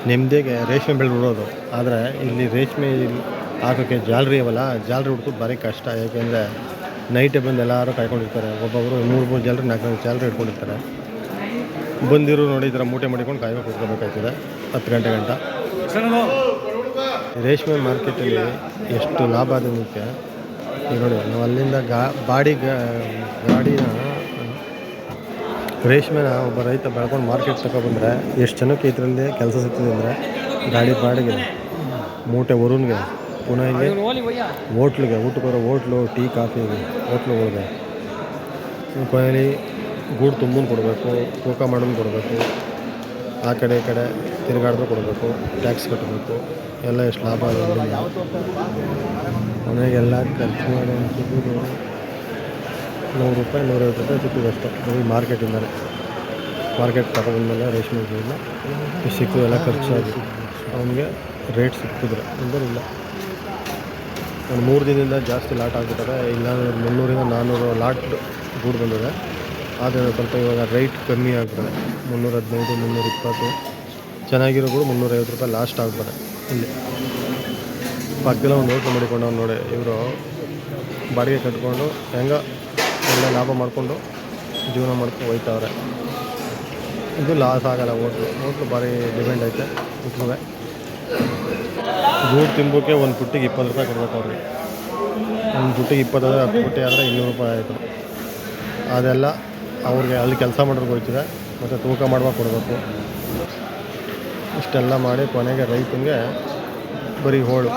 ನೆಮ್ಮದಿಗೆ ರೇಷ್ಮೆ ಬೆಳೆ ಬಿಡೋದು. ಆದರೆ ಇಲ್ಲಿ ರೇಷ್ಮೆ ಹಾಕೋಕ್ಕೆ ಜಾಲರಿ ಅವಲ್ಲ, ಜಾಲರಿ ಹುಡ್ಕೋದು ಭಾರಿ ಕಷ್ಟ. ಯಾಕೆಂದರೆ ನೈಟೇ ಬಂದು ಎಲ್ಲರೂ ಕಾಯ್ಕೊಂಡಿರ್ತಾರೆ. ಒಬ್ಬೊಬ್ಬರು 3 ಜಾಲರಿ 4 ಜಾಲರಿ ಹಿಡ್ಕೊಂಡಿರ್ತಾರೆ. ಬಂದಿರೋ ನೋಡಿ ಈ ಥರ ಮೂಟೆ ಮಾಡಿಕೊಂಡು ಕಾಯ್ಕೊಂಡು ಕೂತ್ಕೋಬೇಕಾಗ್ತದೆ 10 ಗಂಟೆ ಗಂಟ. ರೇಷ್ಮೆ ಮಾರ್ಕೆಟಲ್ಲಿ ಎಷ್ಟು ಲಾಭ ಇದೆ ಮುಖ್ಯ. ಈಗ ನೋಡಿ, ನಾವು ಅಲ್ಲಿಂದ ಗಾಡಿನ ರೇಷ್ಮೆನ ಒಬ್ಬ ರೈತ ಬೆಳ್ಕೊಂಡು ಮಾರ್ಕೆಟ್ ತಗೊಬಂದರೆ ಎಷ್ಟು ಜನಕ್ಕೆ ಇದರಲ್ಲಿ ಕೆಲಸ ಸಿಗ್ತದೆ ಅಂದರೆ, ಗಾಡಿ ಬಾಡಿಗೆ, ಮೂಟೆ ವರುಣ್ಗೆ, ಪುನಃ ಇಲ್ಲಿ ಹೋಟ್ಲಿಗೆ, ಊಟಕ್ಕೆ ಬರೋ ಹೋಟ್ಲು, ಟೀ ಕಾಫಿಗೆ ಹೋಟ್ಲುಗಳಿಗೆ, ಕೊನೆಯಲ್ಲಿ ಗೂಡು ತುಂಬನ್ನು ಕೊಡಬೇಕು, ತೂಕ ಮಾಡೋದು ಕೊಡಬೇಕು, ಆ ಕಡೆ ಈ ಕಡೆ ತಿರುಗಾಡಿದ್ರು ಕೊಡಬೇಕು, ಟ್ಯಾಕ್ಸ್ ಕಟ್ಟಬೇಕು. ಎಲ್ಲ ಎಷ್ಟು ಲಾಭ ಆಗೋದಿಲ್ಲ. ಮನೆಗೆಲ್ಲ ಖರ್ಚು ಮಾಡಿ ಸಿಗೋದು ₹100 ₹150 ಸಿಕ್ಕಿದೆ ಅಷ್ಟೇ. ಬರೀ ಮಾರ್ಕೆಟಿಂದಲೇ. ಮಾರ್ಕೆಟ್ ತಗೊಬಂದಮೇಲೆ ರೇಷ್ಮೆ ಇಲ್ಲ ಸಿಕ್ಕು ಎಲ್ಲ ಖರ್ಚಾಗಿ ಅವನಿಗೆ ರೇಟ್ ಸಿಕ್ಕಿದ್ರೆ ಇಲ್ಲ. ಒಂದು 3 ದಿನದಿಂದ ಜಾಸ್ತಿ ಲಾಟ್ ಆಗಿಬಿಟ್ಟರೆ. ಇಲ್ಲ 300ರಿಂದ 400 ಲಾಟ್ ಗೂಡು ಬಂದಿದೆ. ಆದರೆ ಸ್ವಲ್ಪ ಇವಾಗ ರೇಟ್ ಕಮ್ಮಿ ಆಗ್ತದೆ. 315 320 ಚೆನ್ನಾಗಿರೋ ಕೂಡ ₹350 ಲಾಸ್ಟ್ ಆಗ್ತದೆ. ಇಲ್ಲಿ ಪಕ್ಕದಲ್ಲ ಒಂದು ಹೋಟ್ಲು ಮಾಡಿಕೊಂಡು ಅವ್ನು ನೋಡಿ, ಇವರು ಬಾಡಿಗೆ ಕಟ್ಕೊಂಡು ಹೆಂಗೆ ಒಳ್ಳೆ ಲಾಭ ಮಾಡಿಕೊಂಡು ಜೀವನ ಮಾಡ್ಕೊಂಡು ಹೋಯ್ತವ್ರೆ. ಇದು ಲಾಸ್ ಆಗಲ್ಲ. ಹೋಟ್ಲು ಭಾರಿ ಡಿಮ್ಯಾಂಡ್ ಐತೆ. ಹೋಟ್ಲುವೆ ಗೂಡು ತಿಂಬೋಕ್ಕೆ ಒಂದು ಪುಟ್ಟಿಗೆ ₹20 ಕೊಡಬೇಕು ಅವ್ರಿಗೆ. ಒಂದು ಪುಟ್ಟಿಗೆ 20 ಆದರೆ 10 ಪುಟ್ಟಿ ಆದರೆ ₹200 ಆಯಿತು. ಅದೆಲ್ಲ ಅವ್ರಿಗೆ ಅಲ್ಲಿ ಕೆಲಸ ಮಾಡೋರ್ಗೆ ಹೋಯ್ತದೆ. ಮತ್ತು ತೂಕ ಮಾಡುವಾಗ ಕೊಡಬೇಕು. ಇಷ್ಟೆಲ್ಲ ಮಾಡಿ ಕೊನೆಗೆ ರೈತನಿಗೆ ಬರೀ ಹೋಳು.